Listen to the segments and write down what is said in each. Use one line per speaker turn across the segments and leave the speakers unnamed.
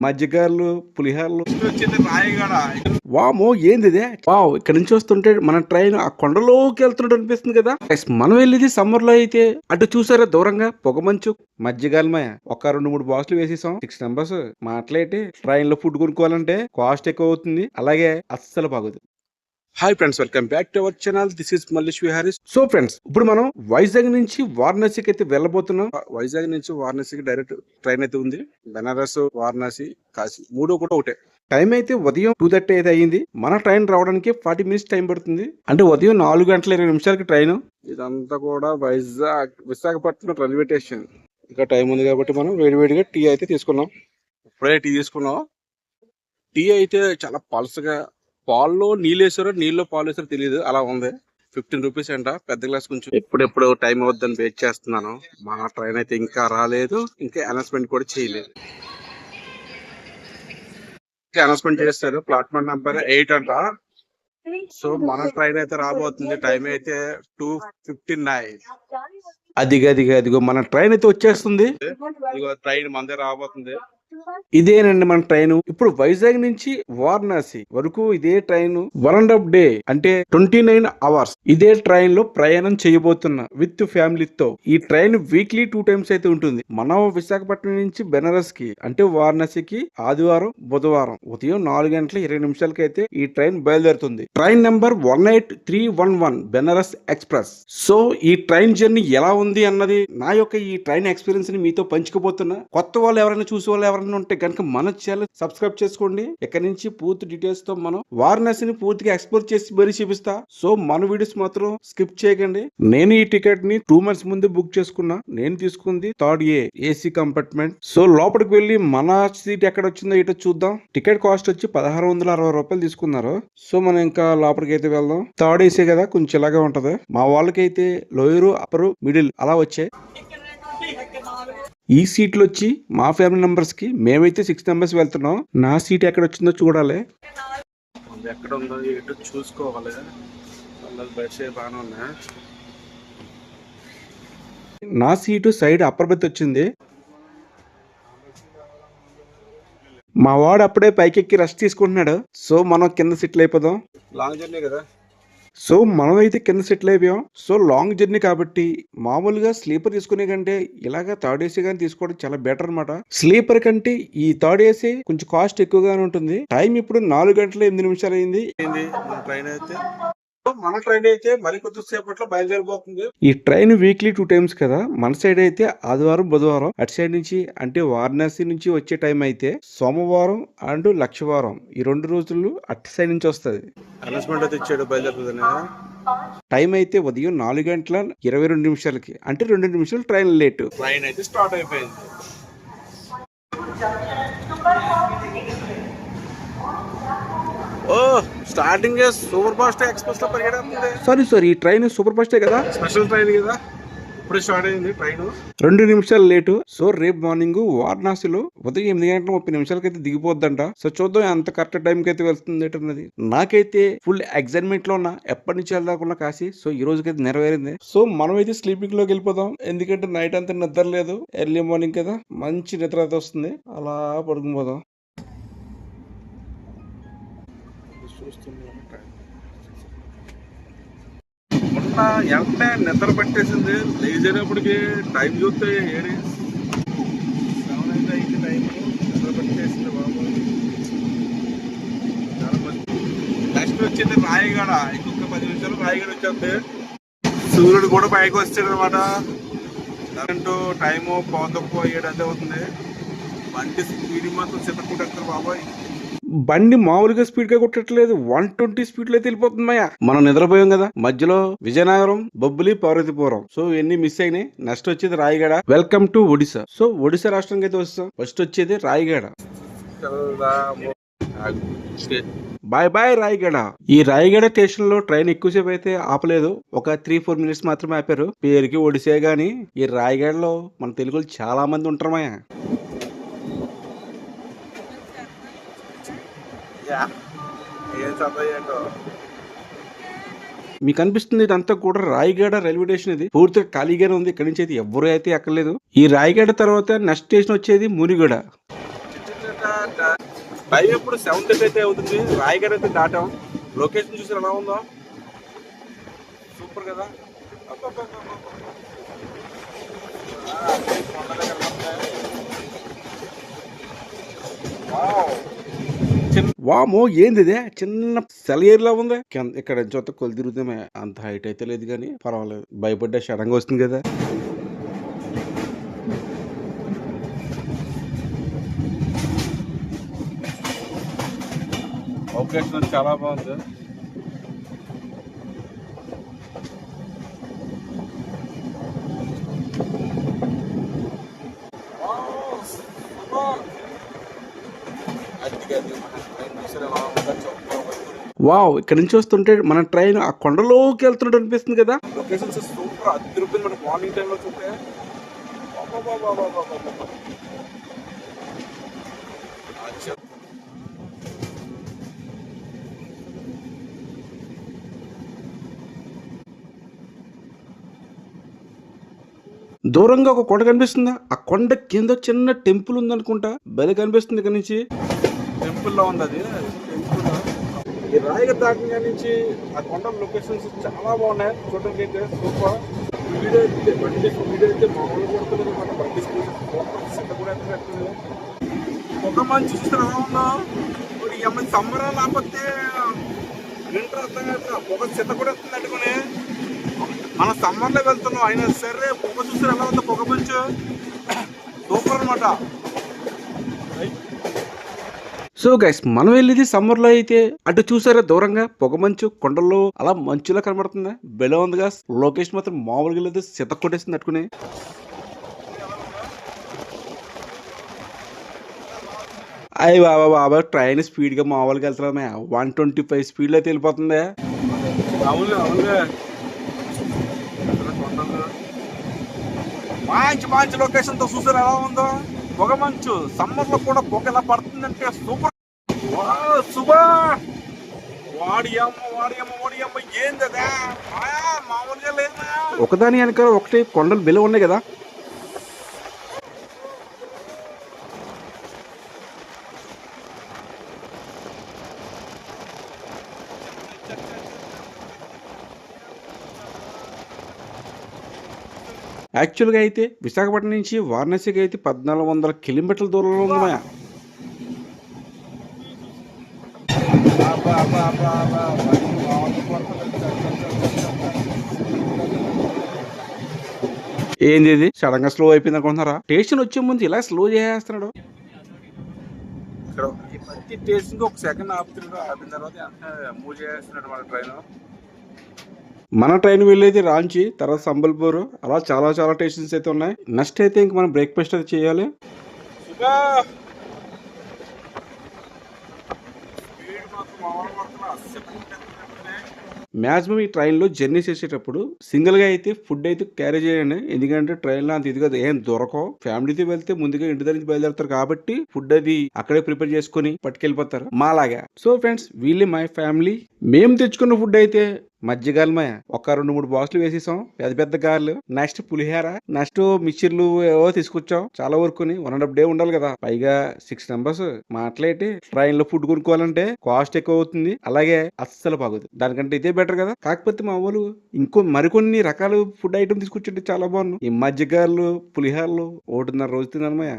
మజ్జిగారులు, పులిహార్లు వచ్చింది రాయగడ. వామో ఏందిదే! వావ్! ఇక్కడ నుంచి వస్తుంటే మన ట్రైన్ ఆ కొండలోకి వెళ్తున్నట్టు అనిపిస్తుంది కదా. మనం వెళ్ళేది సమ్మర్ లో అయితే అటు చూసారా దూరంగా పొగమంచు మజ్జిగాలమయ ఒక 2-3 బాక్సులు వేసేసాం. 6 మెంబర్స్ మాట్లాడి ట్రైన్ లో ఫుడ్ కొనుక్కోవాలంటే కాస్ట్ ఎక్కువ అవుతుంది. అలాగే అస్సలు బాగోదు. Hi friends, welcome back to our channel. This is Mallesh Vihari. So friends, ఇప్పుడు మనం వైజాగ్ నుంచి వారణాసికి అయితే వెళ్ళబోతున్నాం. వైజాగ్ నుంచి వారణాసికి డైరెక్ట్ ట్రైన్ అయితే ఉంది. బెనారస్, వారణాసి, కాశీ మూడు కూడా ఒకటే. టైం అయితే ఉదయం 2:30 అయితే అయ్యింది. మన ట్రైన్ రావడానికి 40 మినిట్స్ టైం పడుతుంది. అంటే ఉదయం 4:20 ట్రైన్. ఇదంతా కూడా విశాఖపట్నం రైల్వే స్టేషన్. ఇంకా టైం ఉంది కాబట్టి మనం వేడివేడిగా టీ అయితే తీసుకున్నాం. ఇప్పుడే టీ తీసుకున్నాం. టీ అయితే చాలా పల్సగా, పాల్లో నీళ్ళు వేసారో నీళ్ళలో పాలు వేసారో తెలియదు, అలా ఉంది. 15 రూపీస్ అంట పెద్ద గ్లాస్. కొంచెం ఎప్పుడెప్పుడు టైం అవుద్దని వెయిట్ చేస్తున్నాను. మా ట్రైన్ అయితే ఇంకా రాలేదు, ఇంకా అనౌన్స్మెంట్ కూడా చేయలేదు. ఇంకా అనౌన్స్మెంట్ చేస్తారు. ప్లాట్ఫామ్ నెంబర్ 8 అంట. సో మన ట్రైన్ అయితే రాబోతుంది. టైం అయితే 2:59. అదిగో మన ట్రైన్ అయితే వచ్చేస్తుంది. ఇదిగో ట్రైన్ మందే రాబోతుంది. ఇదేనండి మన ట్రైన్. ఇప్పుడు వైజాగ్ నుంచి వారణాసి వరకు ఇదే ట్రైన్ 1.5 డే అంటే 29 అవర్స్ ఇదే ట్రైన్ లో ప్రయాణం చేయబోతున్నా విత్ ఫ్యామిలీతో. ఈ ట్రైన్ వీక్లీ 2 టైమ్స్ అయితే ఉంటుంది. మనం విశాఖపట్నం నుంచి బెనారస్ కి అంటే వారణాసికి ఆదివారం, బుధవారం ఉదయం 4:20 అయితే ఈ ట్రైన్ బయలుదేరుతుంది. Train number 18311 Benaras express. So ఈ ట్రైన్ జర్నీ ఎలా ఉంది అన్నది నా యొక్క ఈ ట్రైన్ ఎక్స్పీరియన్స్ ని మీతో పంచుకోబోతున్నా. కొత్త వాళ్ళు ఎవరైనా చూసే వాళ్ళు ఎవరైనా ఉంటే కనుక మన ఛానల్ సబ్స్క్రైబ్ చేసుకోండి. ఇక్కడ నుంచి పూర్తి డీటెయిల్స్ తో మనం వారణాసిని పూర్తిగా ఎక్స్ప్లోర్ చేసి మరీ చూపిస్తా. సో మన వీడియోస్ మాత్రం స్కిప్ చేయకండి. నేను ఈ టికెట్ ని 2 months ముందు బుక్ చేసుకున్నా. నేను తీసుకుంది 3rd ఏసీ కంపార్ట్మెంట్. సో లోపలికి వెళ్ళి మన సీట్ ఎక్కడ వచ్చిందో ఇటో చూద్దాం. టికెట్ కాస్ట్ వచ్చి 1660 రూపాయలు తీసుకున్నారు. సో మనం ఇంకా లోపలికి అయితే వెళ్దాం. 3rd ఏసీ కదా, కొంచెం ఇలాగే ఉంటది. మా వాళ్ళకైతే లోయరు, అప్పరు, మిడిల్ అలా వచ్చాయి. ఈ సీట్లు వచ్చి మా ఫ్యామిలీ మెంబర్స్ కి, మేమైతే 6 మెంబర్స్ వెళ్తున్నాం. నా సీట్ ఎక్కడ వచ్చిందో చూడాలి. ఎక్కడ ఉందో ఎటు చూసుకోవాలి. బాగానే ఉన్నా. నా సీటు సైడ్ అప్పర్ బెర్త్ వచ్చింది. మా వాడు అప్పుడే పైకెక్కి రెస్ట్ తీసుకుంటున్నాడు. సో మనం కింద సీట్లు అయిపోదాం. లాంగ్ జర్నీ కదా, సో మనం అయితే కింద సెటిల్ అయిపోయాం. సో లాంగ్ జర్నీ కాబట్టి మామూలుగా స్లీపర్ తీసుకునే కంటే ఇలాగా 3rd ఏసీ గానీ తీసుకోవడం చాలా బెటర్ అనమాట. స్లీపర్ కంటే ఈ 3rd ఏసీ కొంచెం కాస్ట్ ఎక్కువగానే ఉంటుంది. టైం ఇప్పుడు 4:08 అయింది. మన ట్రైన్ అయితే మరి కొద్దిసేపట్లో బయలుదేరిపోతుంది. ఈ ట్రైన్ వీక్లీ 2 టైమ్స్ కదా. మన సైడ్ అయితే ఆదివారం, బుధవారం. అటు సైడ్ నుంచి అంటే వారణాసి నుంచి వచ్చే టైం అయితే సోమవారం అండ్ లక్షవారం ఈ 2 రోజులు అటు సైడ్ నుంచి వస్తుంది. అనౌన్స్మెంట్ అయితే ఇచ్చాడు బయలుదేరుతుంది. టైం అయితే ఉదయం 4:22 అంటే 2 నిమిషాలు ట్రైన్ లేట్. ట్రైన్ అయితే స్టార్ట్ అయిపోయింది. ఓ స్టార్టింగ్ సూపర్ ఫాస్ట్ ఎక్స్ప్రెస్ లో పరిగెడుతుంది. సారీ ఈ ట్రైన్ సూపర్ ఫాస్టే కదా, స్పెషల్ ట్రైన్ కదా. ఇప్పుడు స్టార్ట్ అయింది ట్రైన్. 2 నిమిషాలు లేటు. సో రేపు మార్నింగ్ వారణాసిలో ఉదయం 8:30 అయితే దిగిపోద్దంట. సో చూద్దాం ఎంత కరెక్ట్ టైం కి అయితే వెళ్తుంది ఏంటన్నది. నాకైతే ఫుల్ ఎక్సైట్మెంట్ లో ఉన్నా, ఎప్పటి నుంచి వెళ్దాకున్నా కాశీ. సో ఈ రోజుకైతే నెరవేరింది. సో మనం అయితే స్లీపింగ్ లోకి వెళ్ళిపోదాం. ఎందుకంటే నైట్ అంతా నిద్ర లేదు, ఎర్లీ మార్నింగ్ కదా, మంచి నిద్ర అయితే వస్తుంది. అలా పడుకుపోదాం. మొన్న వెంటనే నిద్ర పట్టేసింది. లేచినప్పటికి టైం చూస్తే 7 అయితే అయింది. టైం నిద్ర పట్టేసింది బాబు. చాలా మంది. నెక్స్ట్ వచ్చింది రాయగడ. ఇంకొక 10 నిమిషాలు రాయగడ వచ్చేది. సూర్యుడు కూడా పైకి వచ్చాడు అనమాట. టైము 7:15 అదే అవుతుంది. బండి స్పీడ్ మాత్రం చిన్నకుంటారు బాబాయ్. బండి మామూలుగా స్పీడ్ గా కొట్టట్లేదు, 120 స్పీడ్ లో అయితే వెళ్ళిపోతుందయ్యా. మనం నిద్రపోయాం కదా, మధ్యలో విజయనగరం, బొబ్బిలి, పార్వతీపురం. సో ఇవన్నీ మిస్ అయినాయి. నెక్స్ట్ వచ్చేది Rayagada. Welcome to Odisha. So Odisha రాష్ట్రానికి అయితే వస్తాం. ఫస్ట్ వచ్చేది రాయగడ. బాయ్ రాయగడ. ఈ రాయగడ స్టేషన్ లో ట్రైన్ ఎక్కువసేపు అయితే ఆపలేదు. ఒక 3-4 మినిట్స్ మాత్రమే ఆపారు. పేరుకి ఒడిశా గానీ ఈ రాయగడలో మన తెలుగులో చాలా మంది ఉంటారమయ్యా. మీకు అనిపిస్తుంది ఇదంతా కూడా రాయగడ రైల్వే స్టేషన్. ఇది పూర్తిగా ఖాళీగానే ఉంది. ఇక్కడ నుంచి అయితే ఎవరు అయితే ఎక్కలేదు. ఈ రాయగడ తర్వాత నెక్స్ట్ స్టేషన్ వచ్చేది మునిగడ. టైం ఎప్పుడు 7:30 అయితే అవుతుంది. రాయగడ అయితే దాటాం. లొకేషన్ చూసి ఎలా ఉందో సూపర్ కదా. వామో ఏంది ఇదే చిన్న సెలయేరులా ఉంది. ఇక్కడ చోత కొలు తిరుగుతామే. అంత హైట్ అయితే లేదు కానీ పర్వాలేదు. భయపడ్డా సడన్గా వస్తుంది కదా. లొకేషన్ చాలా బాగుంది. వావ్, ఇక్కడ నుంచి వస్తుంటే మన ట్రైన్ ఆ కొండలోకి వెళ్తున్నట్టు అనిపిస్తుంది కదా. లొకేషన్స్ సూపర్ అదిరిపోయింది. మనకి మార్నింగ్ టైంలో చూస్తే దూరంగా ఒక కొండ కనిపిస్తుందా. ఆ కొండ కింద చిన్న టెంపుల్ ఉందనుకుంటా. బలి కనిపిస్తుంది ఇక్కడ నుంచి. టెంపుల్ లో ఉంది అది. టెంపుల్ ఈ రాయగడ దాటిన నుంచి ఆ కొండ లొకేషన్స్ చాలా బాగున్నాయి చూడడానికి అయితే సూపర్. వీడియో అయితే వీడియో అయితే మామూలు కొడుతుంది అనమాట. బండి సెట్ కూడా అయితే కట్టుతుంది. ఒక మంచి చూస్తే ఎలా ఉందో ఈ సంబరం లేకపోతే వింటర్ అర్థం కదా. ఒక చెత్త కూడా వస్తుంది అట్టుకుని మనం సమ్మర్ లో వెళ్తున్నాం అయినా సరే పొగ చూస్తే ఎలా ఉందో. పొగ మంచు సూపర్ అనమాట. సో గైస్, మనం వెళ్ళేది సమ్మర్ లో అయితే అటు చూసారా దూరంగా పొగ మంచు కొండల్లో అలా మంచులా కనబడుతుంది. బెల ఉందిగా. లొకేషన్ మాత్రం మామూలుగా లేదు. సిత కొట్టేసింది అట్టుకుని. అయ్యి బాబా బాబా, ట్రైన్ స్పీడ్ గా మామూలుగా వెళ్తున్నామే. 125 స్పీడ్ లో అయితే వెళ్ళిపోతుంది. అవును అవునుగా. మంచి మంచి లొకేషన్ తో చూసారు ఎలా ఉందో. పొగ మంచు సమ్మర్ లో కూడా పొగ ఎలా పడుతుందంటే సూపర్. సుబా వాడి అమ్మ ఏందా మామూలుగా లేదా. ఒకదాని వెనక ఒకటి కొండలు బెల ఉన్నాయి కదా. యాక్చువల్గా అయితే విశాఖపట్నం నుంచి వారణాసికి అయితే 1400 కిలోమీటర్ల దూరంలో ఉంది మాయా. ఏంది ఇది సడన్ గా స్లో అయిపోయింది అనుకుంటున్నారా. స్టేషన్ వచ్చే ముందు ఇలా స్లో చేసేస్తున్నాడు. ఇక్కడ ప్రతి స్టేషన్ ఒక సెకండ్ ఆపుతున్నాడు. ఆపిన తర్వాత మూవ్ చేస్తున్నాడు మన ట్రైన్. మన ట్రైన్ వెళ్ళేది రాంచి, తర్వాత సంబల్పూర్, అలా చాలా చాలా స్టేషన్స్ అయితే ఉన్నాయి. నెక్స్ట్ అయితే ఇంక మనం బ్రేక్ఫాస్ట్ అయితే చేయాలి. మ్యాక్సిమం ఈ ట్రైన్లో జర్నీ చేసేటప్పుడు సింగిల్ గా అయితే ఫుడ్ అయితే క్యారీ చేయండి. ఎందుకంటే ట్రైన్ లో అంత ఇదిగా ఏం దొరకవు. ఫ్యామిలీతో వెళ్తే ముందుగా ఇంటి దగ్గర నుంచి బయలుదేరుతారు కాబట్టి ఫుడ్ అది అక్కడే ప్రిపేర్ చేసుకుని పట్టుకెళ్ళిపోతారు మాలాగా. సో ఫ్రెండ్స్, వీళ్ళు మై ఫ్యామిలీ. మేము తెచ్చుకున్న ఫుడ్ అయితే మజ్జిగాలమయ ఒక 2-3 బాక్సులు వేసేసాం. పెద్ద పెద్ద గారెలు, నెక్స్ట్ పులిహోర, నెక్స్ట్ మిక్చర్లు ఏవో తీసుకొచ్చాం. చాలా వరకుని 1.5 డే ఉండాలి కదా. పైగా 6 మెంబర్స్ మాట్లాడి ట్రైన్ లో ఫుడ్ కొనుక్కోవాలంటే కాస్ట్ ఎక్కువ అవుతుంది. అలాగే అస్సలు బాగోదు. దానికంటే ఇదే బెటర్ కదా. కాకపోతే మా వాళ్ళు ఇంకో మరికొన్ని రకాల ఫుడ్ ఐటమ్ తీసుకొచ్చింటే చాలా బాగున్నాయి. ఈ మజ్జిగారులు, పులిహోరలు 1.5 రోజు తిన్నానమయ్య.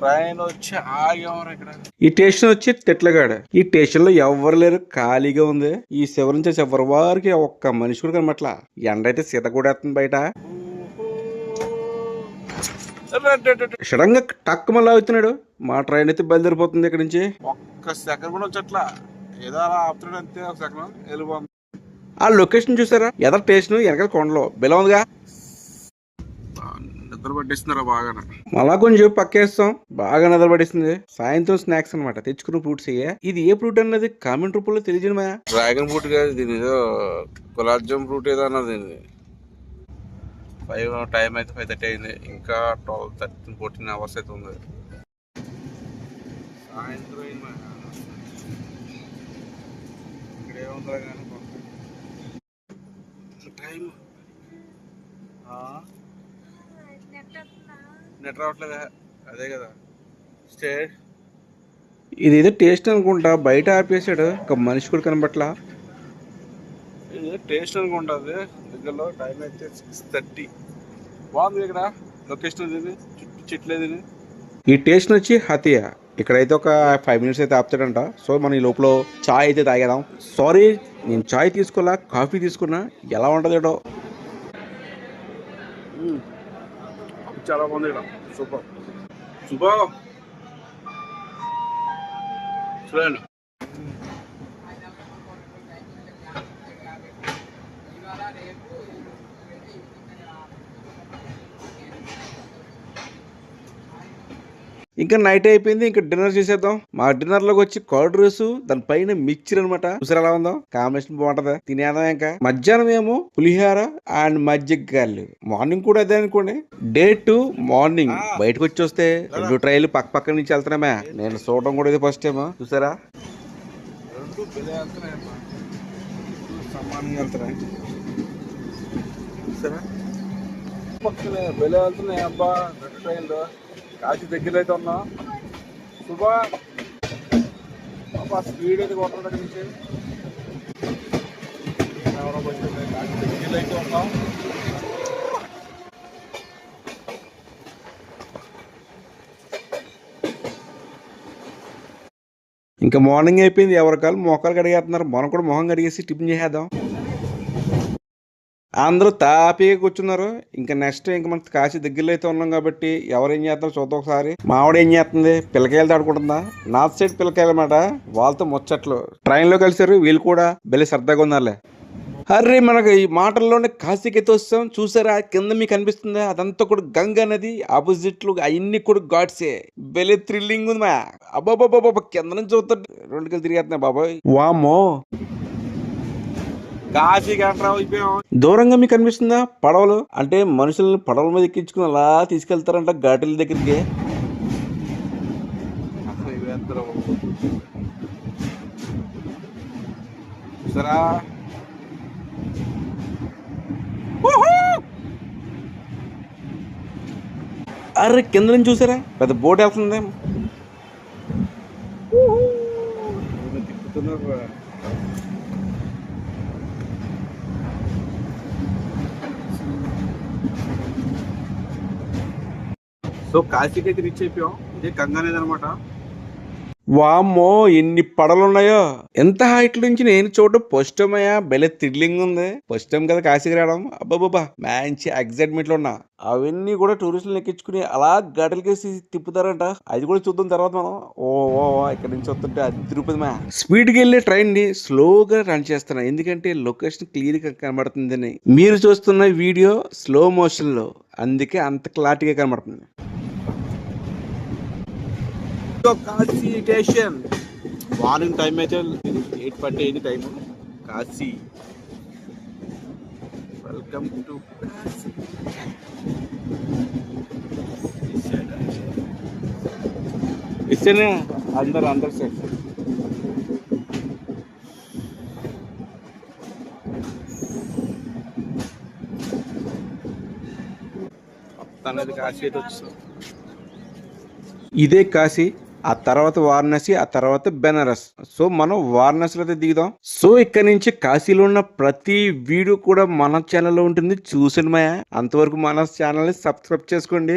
ట్రైన్ వచ్చి ఆగేవారు ఇక్కడ. ఈ స్టేషన్ వచ్చి తెట్లగాడ. ఈ స్టేషన్ లో ఎవరు లేరు, ఖాళీగా ఉంది. ఈ శివరి నుంచి ఎవరి వారికి ఒక్క మనిషి కూడా కనబట్ల. ఎండ అయితే సీత కూడా వేస్తుంది బయట. సడన్ గా టక్ మళ్ళీ అవుతున్నాడు. మా ట్రైన్ అయితే బయలుదేరిపోతుంది ఇక్కడ నుంచి. ఒక్క సెకండ్ కూడా వచ్చట్లా. ఏదో అలా ఆపుతున్నాడు అంతే. ఒక సెకండ్ వెళ్ళిపోతుంది. ఆ లొకేషన్ చూసారా. ఎదర స్టేషన్ వెనకాల కొండలో బెల ఉందిగా. నిద్ర పట్టిస్తున్నారా బాగా. మళ్ళా కొంచెం పక్కేస్తాం. బాగా నిద్ర పట్టిస్తుంది. సాయంత్రం స్నాక్స్ అనమాట. తెచ్చుకున్న ఫ్రూట్స్ అయ్యా. ఇది ఏ ఫ్రూట్ అన్నది కామెంట్ రూపంలో తెలియజేయమా. డ్రాగన్ ఫ్రూట్ కాదు, దీని ఏదో గులాబ్ జామ్ ఫ్రూట్ ఏదో అన్నది. 5 టైం అయితే 5:30 అయింది. ఇంకా 12-13-14 అవర్స్ అయితే ఉంది. సాయంత్రం ఇక్కడ ఏముందా కానీ టైం నెట్ రావట్లేదా? అదే కదా స్టే. ఇదేదో టేస్ట్ అనుకుంటా, బయట ఆపేసాడు, ఒక మనిషి కూడా కనబట్లా. ఇదేదో టేస్ట్ అనుకుంటుంది. దగ్గరలో టైం అయితే 6:30. బాగుంది ఇక్కడ లొకేషన్. ఇది చుట్టూ చెట్లేదు. ఇది ఈ టేస్ట్ వచ్చి హతియా. ఇక్కడైతే ఒక 5 minutes అయితే ఆపుతాడంట. సో మనం ఈ లోపల చాయ్ అయితే తాగేదాం. సారీ, నేను చాయ్ తీసుకోలా, కాఫీ తీసుకున్నా. ఎలా ఉంటుంది ఏటో. చాలా బాగుంది ఇక్కడ. Super super. చూడండి. ఇంకా నైట్ అయిపోయింది, ఇంకా డిన్నర్ చేసేద్దాం. మా డిన్నర్ లోకి వచ్చి కర్డ్ రైస్, దాని పైన మిక్చర్ అనమాట. చూసారు ఎలా ఉందో, కాంబినేషన్ బాగుంటది. తినేద్దాం. ఇంకా మధ్యాహ్నం ఏమో పులిహార అండ్ మజ్జిగలు. మార్నింగ్ కూడా అదే అనుకోండి. డే 2 మార్నింగ్ బయటకు వచ్చి వస్తే 2 ట్రైలు పక్క పక్క నుంచి వెళ్తున్నామే. నేను చూడడం కూడా ఇది ఫస్ట్ టైం. చూసారా, సమానంగా వెళ్తున్నాయి. చూసారా, పక్కనే బెలే వెళ్తున్నాయి. అబ్బా 2 ట్రైన్లు. కాశీ దగ్గర అయితే ఉన్నాం. సుబా స్పీడ్ అయితే కొట్టడం దగ్గర నుంచి కాశీ దగ్గర అయితే ఉన్నాం. ఇంకా మార్నింగ్ అయిపోయింది. ఎవరికాలు మొక్కలు కడిగేస్తున్నారు. మనం కూడా మొహం కడిగేసి టిఫిన్ చేసేద్దాం. అందరూ తాపీగా కూర్చున్నారు. ఇంకా నెక్స్ట్ ఇంకా మనకి కాశీ దగ్గరలో అయితే ఉన్నాం కాబట్టి ఎవరు ఏం చేస్తారో చూద్దాం ఒకసారి. మావిడ ఏం చేస్తుంది, పిల్లకాయలతో ఆడుకుంటుందా. నార్త్ సైడ్ పిల్లకాయలు అన్నమాట. వాళ్ళతో ముచ్చట్లు. ట్రైన్ లో కలిసారు. వీళ్ళు కూడా భలే సరదాగా ఉన్నారులే. అరే, మనకు ఈ మాటల్లోనే కాశీకి అయితే వస్తాం. చూసారా, కింద మీకు కనిపిస్తుందా, అదంతా కూడా గంగా నది. ఆపోజిట్ లో అవన్నీ కూడా ఘాట్సే. భలే థ్రిల్లింగ్ ఉంది మా. అబ్బాబాబా, కింద నుంచి చూస్తా 2 కళ్ళు తిరిగేస్తున్నాయి బాబాయ్. వామో, దూరంగా మీకు కనిపిస్తుందా పడవలు? అంటే మనుషులను పడవల మీద ఎక్కించుకుని అలా తీసుకెళ్తారంట ఘాటీల దగ్గరికి. సరా, అరే కింద నుంచి చూసారా, పెద్ద బోట్ వెళ్తుంది. సో కాశీకి అయితే రీచ్ అయిపోయాం. ఇదే గంగా నది అనమాట. వామ్మో, ఎన్ని పడవలు ఉన్నాయో. ఎంత హైట్ నుంచి నేను చూడడం ఫస్ట్ టైం అయ్యా. భలే థ్రిల్లింగ్ ఉంది. ఫస్ట్ టైం కదా కాశీకి రావడం. అబ్బాబాబా, మంచి ఎగ్జైట్మెంట్ లో ఉన్నా. అవన్నీ కూడా టూరిస్టులు ఎక్కించుకుని అలా గడలకేసి తిప్పుతారంట. అది కూడా చూద్దాం తర్వాత మనం. ఓ ఇక్కడ నుంచి వస్తుంటే అది తిరుపతి మా. స్పీడ్ కి వెళ్ళే ట్రైన్ ని స్లోగా రన్ చేస్తున్నా, ఎందుకంటే లొకేషన్ క్లియర్ గా కనబడుతుందని. మీరు చూస్తున్న వీడియో స్లో మోషన్ లో, అందుకే అంత క్లారిటీగా కనబడుతుంది. కాశీ స్టేషన్. మార్నింగ్ టైం అయితే 8:40 అయింది time. Kashi. Welcome to Kashi. ఇస్తేనే అందరు సార్. మొత్తానికి కాశీ అయితే వచ్చాం. ఇదే కాశీ. ఆ తర్వాత వారణాసి, ఆ తర్వాత బెనారస్. సో మనం వారణాసిలో అయితే దిగుదాం. సో ఇక్కడ నుంచి కాశీలో ఉన్న ప్రతి వీడియో కూడా మన ఛానల్లో ఉంటుంది. చూసిన అంతవరకు మన ఛానల్ ని సబ్స్క్రైబ్ చేసుకోండి.